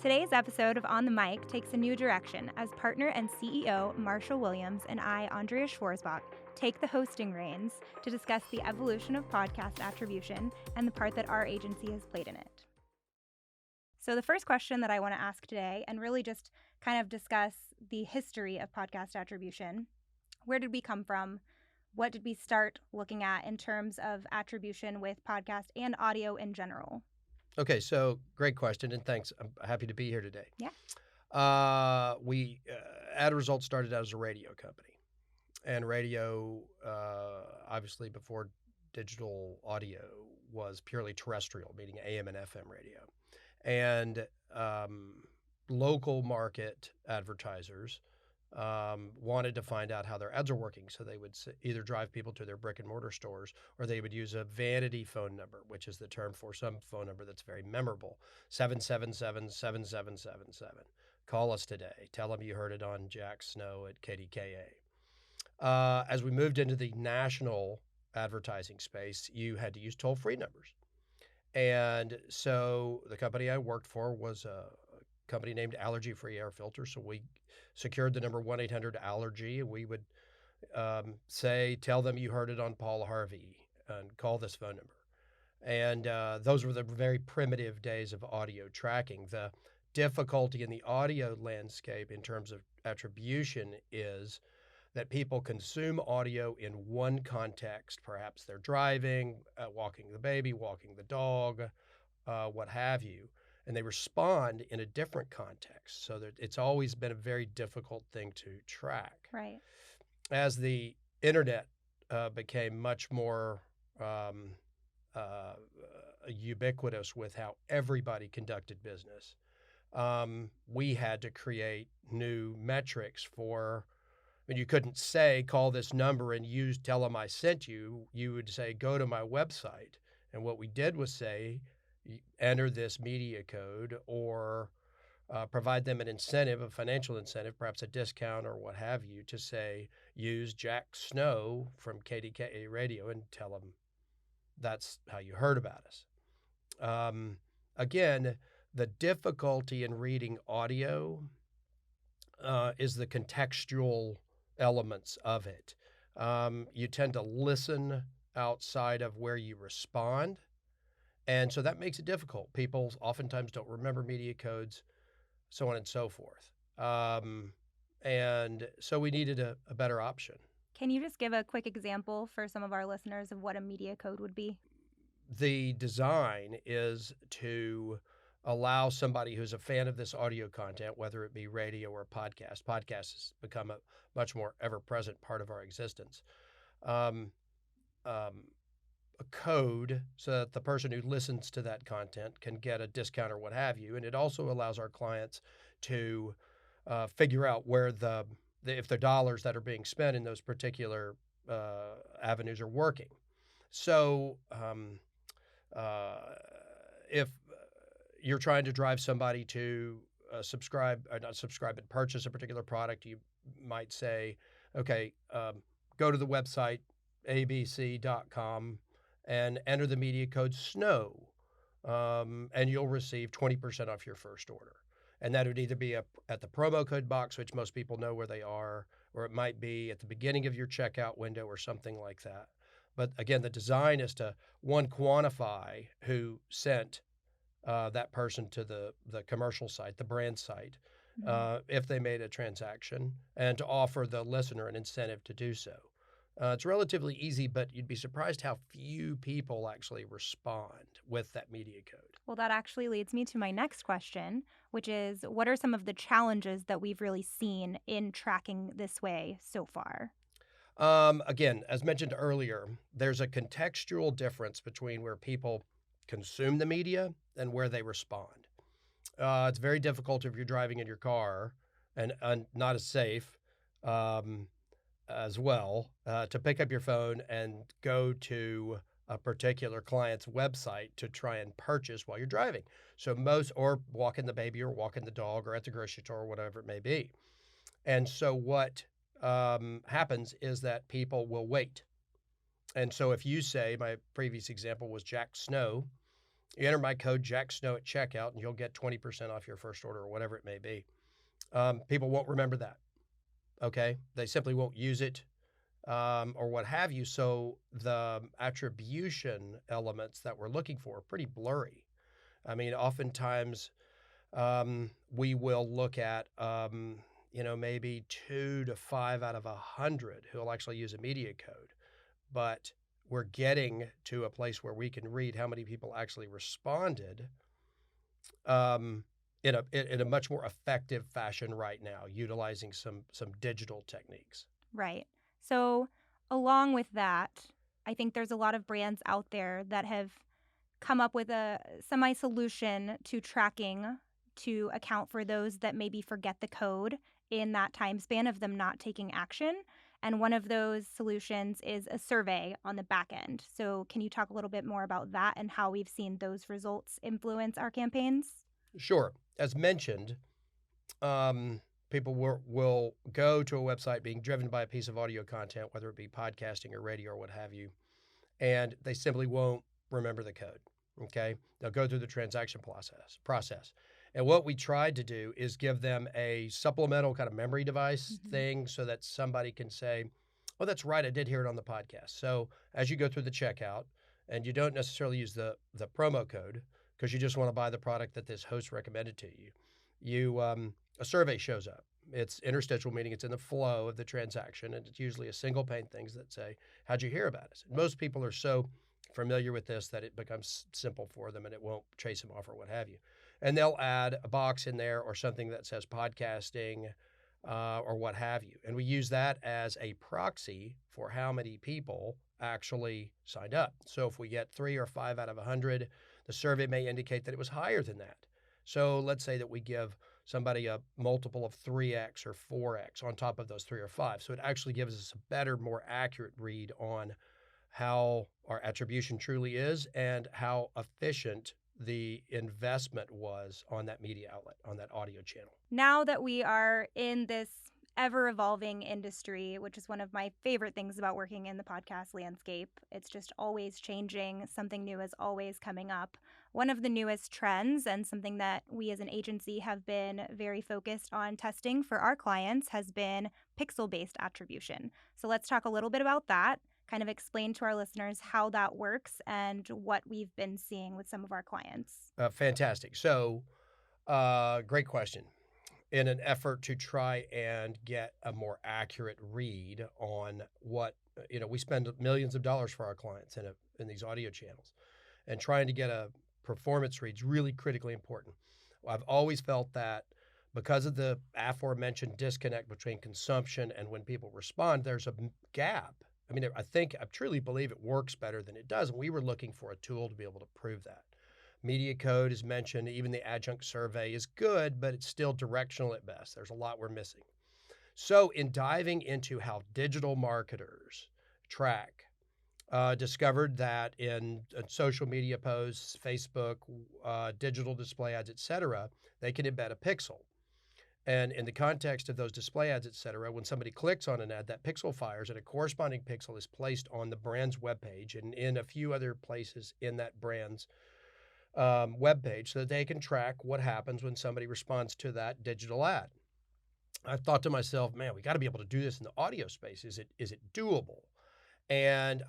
Today's episode of On the Mic takes a new direction as partner and CEO Marshall Williams and I, Andrea Schwarzbach, take the hosting reins to discuss the evolution of podcast attribution and the part that our agency has played in it. So the first question that I want to ask today, and really just kind of discuss the history of podcast attribution. Where did we come from? What did we start looking at in terms of attribution with podcast and audio in general? Okay, so great question, and thanks. I'm happy to be here today. Yeah. Ad Results started out as a radio company, and radio, obviously before digital audio, was purely terrestrial, meaning AM and FM radio. And local market advertisers wanted to find out how their ads are working. So they would either drive people to their brick and mortar stores, or they would use a vanity phone number, which is the term for some phone number that's very memorable, 777-7777. Call us today. Tell them you heard it on Jack Snow at KDKA. As we moved into the national advertising space, you had to use toll-free numbers. And so the company I worked for was a company named Allergy Free Air Filter. So we secured the number 1-800-ALLERGY, and we would tell them you heard it on Paul Harvey and call this phone number. And those were the very primitive days of audio tracking. The difficulty in the audio landscape in terms of attribution is that people consume audio in one context. Perhaps they're driving, walking the baby, walking the dog, what have you, and they respond in a different context. So that it's always been a very difficult thing to track. Right. As the internet became much more ubiquitous with how everybody conducted business, we had to create new metrics for. I mean, you couldn't say, call this number and tell them I sent you. You would say, go to my website. And what we did was say, enter this media code, or provide them an incentive, a financial incentive, perhaps a discount or what have you, to say, use Jack Snow from KDKA Radio and tell them that's how you heard about us. Again, the difficulty in reading audio is the contextual elements of it. You tend to listen outside of where you respond, and so that makes it difficult. People oftentimes don't remember media codes, so on and so forth. And so we needed a better option. Can you just give a quick example for some of our listeners of what a media code would be? The design is to allow somebody who's a fan of this audio content, whether it be radio or podcast. Podcast has become a much more ever-present part of our existence. A code so that the person who listens to that content can get a discount or what have you. And it also allows our clients to figure out where if the dollars that are being spent in those particular avenues are working. So if you're trying to drive somebody to purchase a particular product, you might say, okay, go to the website abc.com and enter the media code SNOW, and you'll receive 20% off your first order. And that would either be at the promo code box, which most people know where they are, or it might be at the beginning of your checkout window or something like that. But again, the design is to, one, quantify who sent that person to the commercial site, the brand site, if they made a transaction, and to offer the listener an incentive to do so. It's relatively easy, but you'd be surprised how few people actually respond with that media code. Well, that actually leads me to my next question, which is, what are some of the challenges that we've really seen in tracking this way so far? Again, as mentioned earlier, there's a contextual difference between where people consume the media and where they respond. It's very difficult if you're driving in your car and not as safe as well to pick up your phone and go to a particular client's website to try and purchase while you're driving. So or walking the baby or walking the dog or at the grocery store or whatever it may be. And so what happens is that people will wait. And so if you say, my previous example was Jack Snow, You enter my code Jack Snow at checkout, and you'll get 20% off your first order or whatever it may be. People won't remember that. Okay, they simply won't use it. Or what have you. So the attribution elements that we're looking for are pretty blurry. I mean, oftentimes we will look at, maybe 2 to 5 out of 100 who will actually use a media code. But we're getting to a place where we can read how many people actually responded in a much more effective fashion right now, utilizing some digital techniques. Right. So, along with that, I think there's a lot of brands out there that have come up with a semi solution to tracking to account for those that maybe forget the code in that time span of them not taking action. And one of those solutions is a survey on the back end. So, can you talk a little bit more about that and how we've seen those results influence our campaigns? Sure. As mentioned, people will go to a website being driven by a piece of audio content, whether it be podcasting or radio or what have you, and they simply won't remember the code. Okay, they'll go through the transaction process. And what we tried to do is give them a supplemental kind of memory device thing so that somebody can say, oh, that's right, I did hear it on the podcast. So as you go through the checkout, and you don't necessarily use the promo code because you just want to buy the product that this host recommended to you, a survey shows up. It's interstitial, meaning it's in the flow of the transaction, and it's usually a single pane things that say, how'd you hear about us? And most people are so familiar with this that it becomes simple for them and it won't chase them off or what have you. And they'll add a box in there or something that says podcasting or what have you. And we use that as a proxy for how many people actually signed up. So if we get 3 or 5 out of 100, the survey may indicate that it was higher than that. So let's say that we give somebody a multiple of 3x or 4x on top of those 3 or 5. So it actually gives us a better, more accurate read on how our attribution truly is and how efficient the investment was on that media outlet, on that audio channel. Now that we are in this ever-evolving industry, which is one of my favorite things about working in the podcast landscape, it's just always changing. Something new is always coming up. One of the newest trends, and something that we as an agency have been very focused on testing for our clients, has been pixel-based attribution. So let's talk a little bit about that, kind of explain to our listeners how that works and what we've been seeing with some of our clients. Fantastic. So, great question. In an effort to try and get a more accurate read on what, we spend millions of dollars for our clients in these audio channels, and trying to get a performance read is really critically important. I've always felt that because of the aforementioned disconnect between consumption and when people respond, there's a gap. I mean, I truly believe it works better than it does. And we were looking for a tool to be able to prove that. Media code is mentioned. Even the adjunct survey is good, but it's still directional at best. There's a lot we're missing. So in diving into how digital marketers track, discovered that in social media posts, Facebook, digital display ads, et cetera, they can embed a pixel. And in the context of those display ads, et cetera, when somebody clicks on an ad, that pixel fires and a corresponding pixel is placed on the brand's webpage and in a few other places in that brand's webpage so that they can track what happens when somebody responds to that digital ad. I thought to myself, man, we got to be able to do this in the audio space. Is it doable? And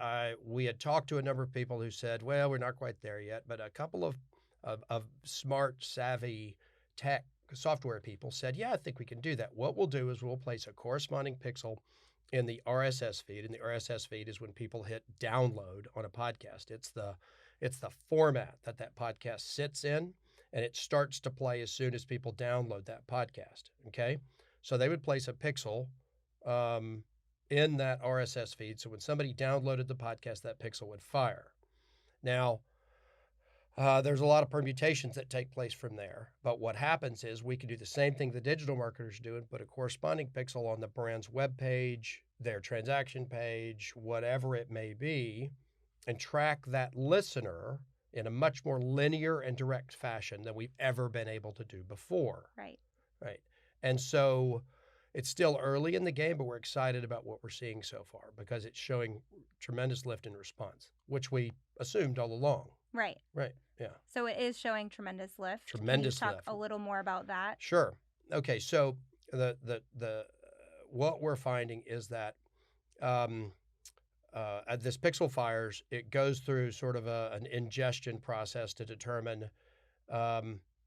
we had talked to a number of people who said, well, we're not quite there yet, but a couple of smart, savvy tech software people said, yeah, I think we can do that. What we'll do is we'll place a corresponding pixel in the RSS feed, and the RSS feed is when people hit download on a podcast. It's the format that podcast sits in, and it starts to play as soon as people download that podcast, okay? So they would place a pixel in that RSS feed, so when somebody downloaded the podcast, that pixel would fire. Now, there's a lot of permutations that take place from there, but what happens is we can do the same thing the digital marketers do and put a corresponding pixel on the brand's webpage, their transaction page, whatever it may be, and track that listener in a much more linear and direct fashion than we've ever been able to do before. Right. And so it's still early in the game, but we're excited about what we're seeing so far because it's showing tremendous lift in response, which we assumed all along. Right. Yeah. So it is showing tremendous lift. Tremendous Can you talk lift. a little more about that? Sure. Okay. So the what we're finding is that at this pixel fires, it goes through sort of an ingestion process to determine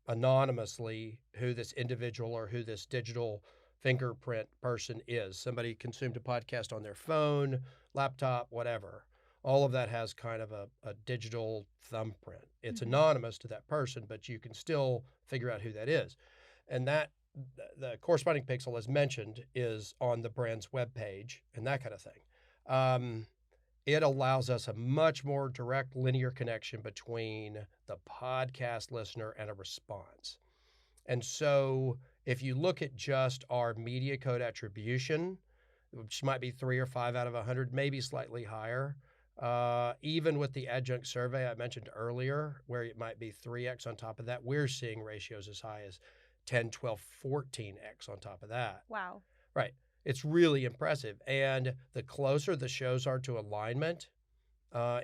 anonymously who this individual or who this digital fingerprint person is. Somebody consumed a podcast on their phone, laptop, whatever. All of that has kind of a digital thumbprint. It's anonymous to that person, but you can still figure out who that is. And that the corresponding pixel, as mentioned, is on the brand's webpage and that kind of thing. It allows us a much more direct linear connection between the podcast listener and a response. And so if you look at just our media code attribution, which might be 3 or 5 out of 100, maybe slightly higher, even with the adjunct survey I mentioned earlier, where it might be 3x on top of that, we're seeing ratios as high as 10, 12, 14x on top of that. Wow. Right. It's really impressive. And the closer the shows are to alignment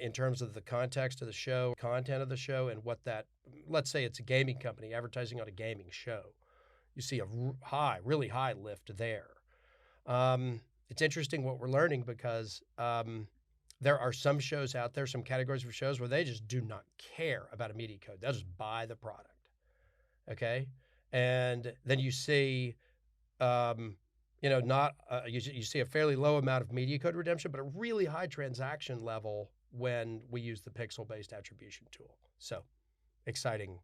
in terms of the context of the show, content of the show, and what that, let's say it's a gaming company advertising on a gaming show, you see a really high lift there. It's interesting what we're learning because there are some shows out there, some categories of shows where they just do not care about a media code. They'll just buy the product. Okay. And then you see, you see a fairly low amount of media code redemption, but a really high transaction level when we use the pixel-based attribution tool. So exciting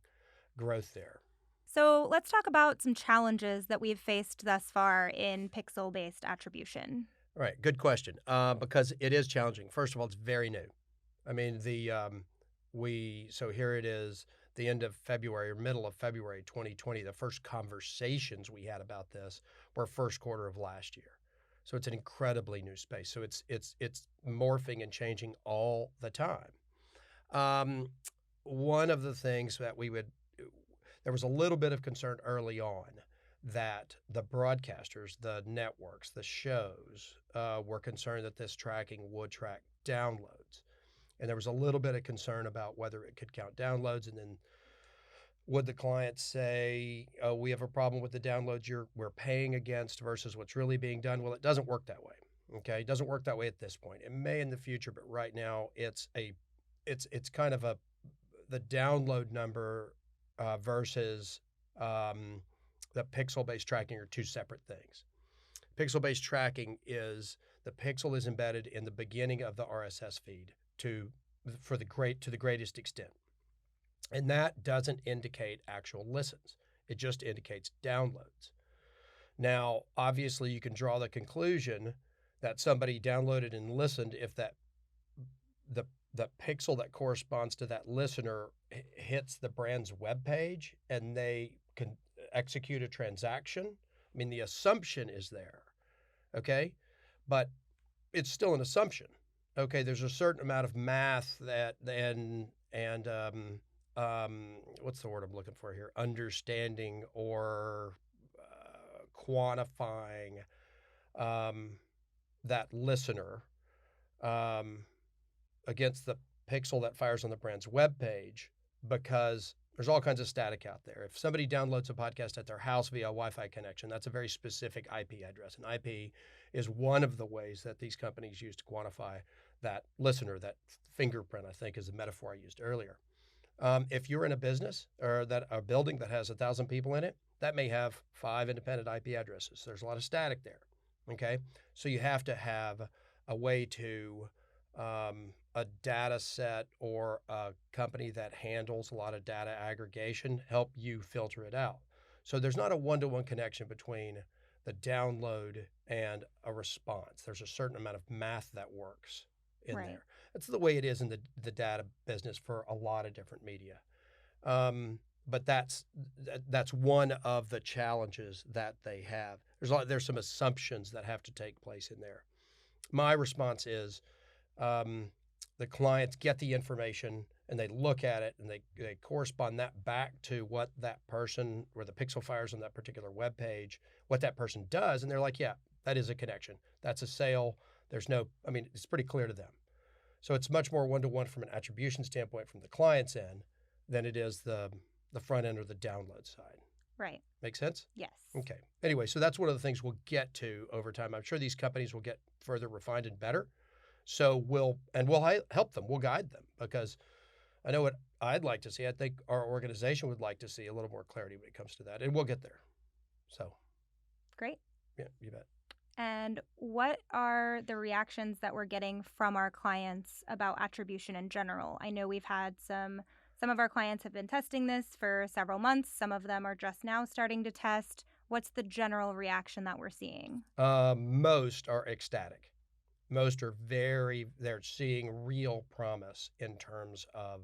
growth there. So let's talk about some challenges that we've faced thus far in pixel-based attribution. All right, good question. Because it is challenging. First of all, it's very new. I mean, so here it is, the end of February or middle of February 2020, the first conversations we had about this were first quarter of last year. So it's an incredibly new space. So it's morphing and changing all the time. One of the things that there was a little bit of concern early on that the broadcasters, the networks, the shows were concerned that this tracking would track downloads. And there was a little bit of concern about whether it could count downloads. And then would the client say, oh, we have a problem with the downloads we're paying against versus what's really being done? Well, it doesn't work that way. Okay. It doesn't work that way at this point. It may in the future, but right now it's kind of the download number versus the pixel-based tracking are two separate things. Pixel-based tracking is the pixel is embedded in the beginning of the RSS feed to the greatest extent. And that doesn't indicate actual listens. It just indicates downloads. Now, obviously, you can draw the conclusion that somebody downloaded and listened if the pixel that corresponds to that listener hits the brand's webpage and they can execute a transaction. I mean, the assumption is there, okay? But it's still an assumption. Okay, there's a certain amount of math and what's the word I'm looking for here? Understanding or quantifying that listener against the pixel that fires on the brand's webpage, because there's all kinds of static out there. If somebody downloads a podcast at their house via a Wi-Fi connection, that's a very specific IP address. And IP is one of the ways that these companies use to quantify that listener, that fingerprint, I think is the metaphor I used earlier. If you're in a business or a building that has 1,000 people in it, that may have 5 independent IP addresses. There's a lot of static there, okay? So you have to have a way to a data set or a company that handles a lot of data aggregation help you filter it out. So there's not a one-to-one connection between the download and a response. There's a certain amount of math that works in there. That's the way it is in the data business for a lot of different media. But that's one of the challenges that they have. There's some assumptions that have to take place in there. My response is the clients get the information and they look at it and they correspond that back to what that person or the pixel fires on that particular web page, what that person does. And they're like, yeah, that is a connection. That's a sale. It's pretty clear to them. So it's much more one-to-one from an attribution standpoint from the client's end than it is the front end or the download side. Right. Make sense? Yes. Okay. Anyway, so that's one of the things we'll get to over time. I'm sure these companies will get further refined and better. So we'll help them. We'll guide them, because I know what I'd like to see. I think our organization would like to see a little more clarity when it comes to that, and we'll get there. So Great. yeah, you bet. And what are the reactions that we're getting from our clients about attribution in general? I know we've had some of our clients have been testing this for several months. Some of them are just now starting to test. What's the general reaction that we're seeing? Most are ecstatic. Most are they're seeing real promise in terms of,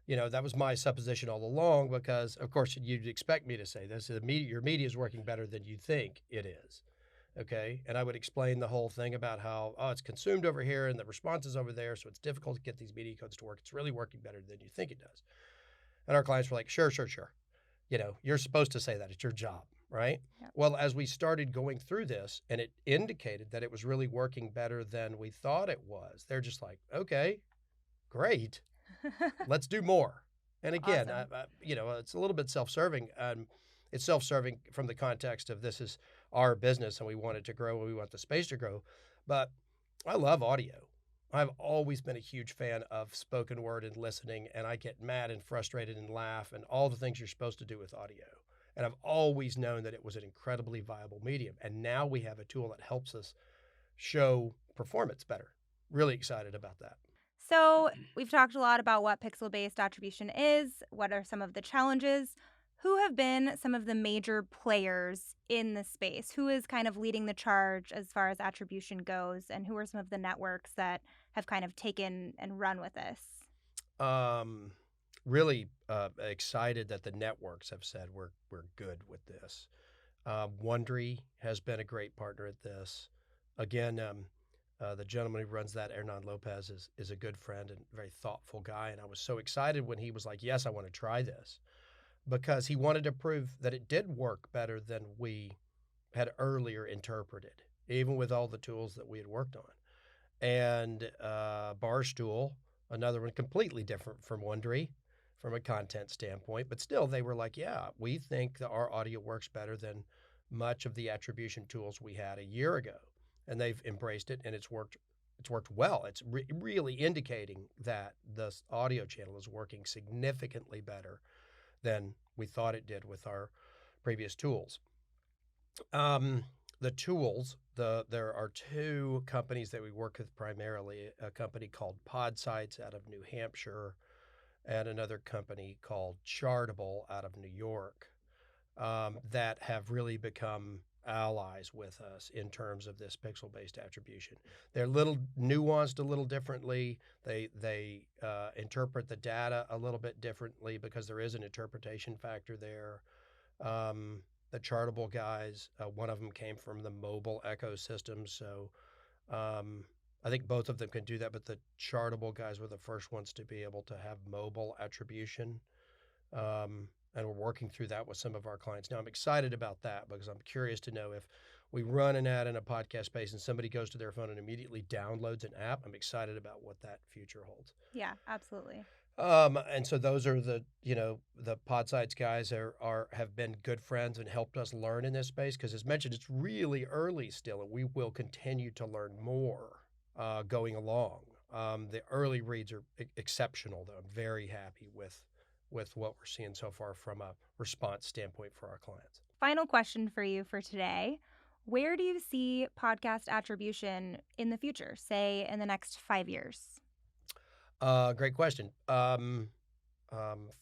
that was my supposition all along, because of course you'd expect me to say this, your media is working better than you think it is. Okay. And I would explain the whole thing about how, it's consumed over here and the response is over there. So it's difficult to get these media codes to work. It's really working better than you think it does. And our clients were like, sure. You're supposed to say that. It's your job, right? Yep. Well, as we started going through this and it indicated that it was really working better than we thought it was, they're just like, okay, great. Let's do more. And again, Awesome. it's a little bit self-serving. It's self-serving from the context of this is our business and we want it to grow and we want the space to grow. But I love audio. I've always been a huge fan of spoken word and listening, and I get mad and frustrated and laugh and all the things you're supposed to do with audio. And I've always known that it was an incredibly viable medium. And now we have a tool that helps us show performance better. Really excited about that. So we've talked a lot about what pixel-based attribution is. What are some of the challenges? Who have been some of the major players in the space? Who is kind of leading the charge as far as attribution goes? And who are some of the networks that have kind of taken and run with this? Really excited that the networks have said we're good with this. Wondery has been a great partner at this. Again, the gentleman who runs that, Hernan Lopez, is a good friend and very thoughtful guy. And I was so excited when he was like, yes, I want to try this, because he wanted to prove that it did work better than we had earlier interpreted, even with all the tools that we had worked on. And Barstool, another one completely different from Wondery from a content standpoint, but still they were like, yeah, we think that our audio works better than much of the attribution tools we had a year ago. And they've embraced it, and it's worked well. It's really indicating that the audio channel is working significantly better than we thought it did with our previous tools. The tools, there are two companies that we work with primarily, a company called Podsites out of New Hampshire and another company called Chartable out of New York, that have really become allies with us in terms of this pixel-based attribution. They're a little nuanced a little differently. They interpret the data a little bit differently because there is an interpretation factor there. The Chartable guys, one of them came from the mobile ecosystem, so I think both of them can do that, but the Chartable guys were the first ones to be able to have mobile attribution. And we're working through that with some of our clients. Now, I'm excited about that because I'm curious to know if we run an ad in a podcast space and somebody goes to their phone and immediately downloads an app. I'm excited about what that future holds. Yeah, absolutely. And so those are the Podsites guys have been good friends and helped us learn in this space because, as mentioned, it's really early still, and we will continue to learn more going along. The early reads are exceptional, though. I'm very happy with what we're seeing so far from a response standpoint for our clients. Final question for you for today. Where do you see podcast attribution in the future, say in the next 5 years? Great question.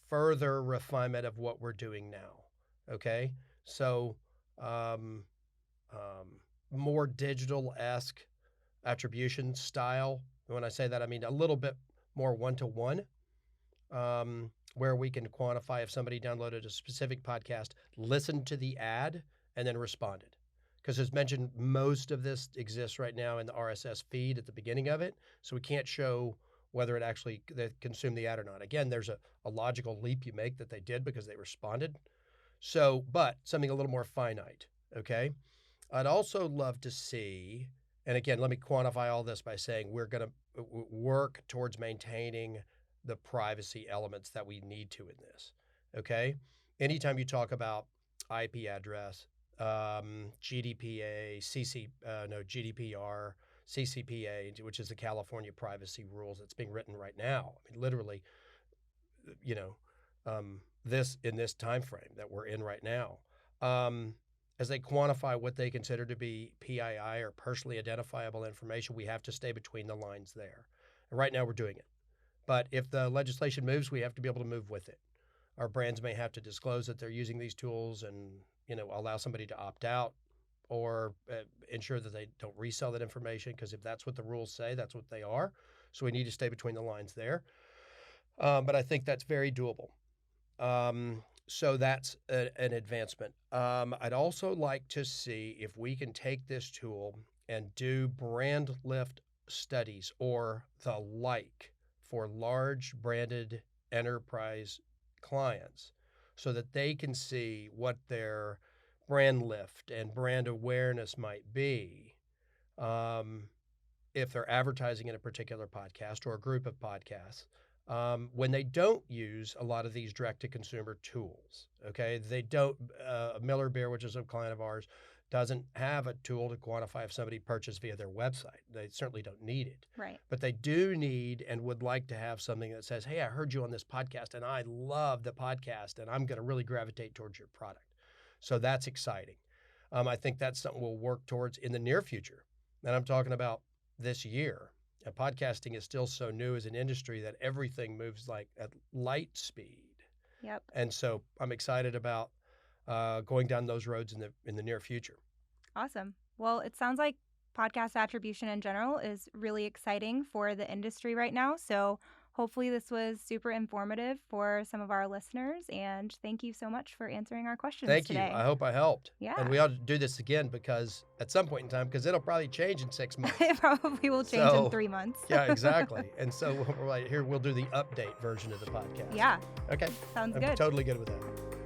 Further refinement of what we're doing now. Okay. So more digital-esque attribution style. When I say that, I mean a little bit more one-to-one. Where we can quantify if somebody downloaded a specific podcast, listened to the ad, and then responded. Because as mentioned, most of this exists right now in the RSS feed at the beginning of it, so we can't show whether it actually they consumed the ad or not. Again, there's a logical leap you make that they did because they responded. So, but something a little more finite, okay? I'd also love to see, and again, let me quantify all this by saying we're going to work towards maintaining the privacy elements that we need to in this. Okay, anytime you talk about IP address, GDPR, CCPA, which is the California privacy rules that's being written right now. I mean, literally, you know, this time frame that we're in right now, as they quantify what they consider to be PII or personally identifiable information, we have to stay between the lines there. And right now we're doing it. But if the legislation moves, we have to be able to move with it. Our brands may have to disclose that they're using these tools and, allow somebody to opt out or ensure that they don't resell that information, because if that's what the rules say, that's what they are. So we need to stay between the lines there. But I think that's very doable. So that's an advancement. I'd also like to see if we can take this tool and do brand lift studies or the like for large branded enterprise clients so that they can see what their brand lift and brand awareness might be if they're advertising in a particular podcast or a group of podcasts. When they don't use a lot of these direct-to-consumer tools, okay? They don't, Miller Beer, which is a client of ours, doesn't have a tool to quantify if somebody purchased via their website. They certainly don't need it. Right. But they do need and would like to have something that says, hey, I heard you on this podcast, and I love the podcast, and I'm going to really gravitate towards your product. So that's exciting. I think that's something we'll work towards in the near future. And I'm talking about this year. And podcasting is still so new as an industry that everything moves like at light speed. Yep. And so I'm excited about going down those roads in the near future. Awesome. Well, it sounds like podcast attribution in general is really exciting for the industry right now. So hopefully this was super informative for some of our listeners. And thank you so much for answering our questions today. Thank you. I hope I helped. Yeah. And we ought to do this again because at some point in time, because it'll probably change in 6 months. It probably will change in 3 months. Yeah, exactly. And so we're like, here, we'll do the update version of the podcast. Yeah. Okay. Sounds I'm good. totally good with that.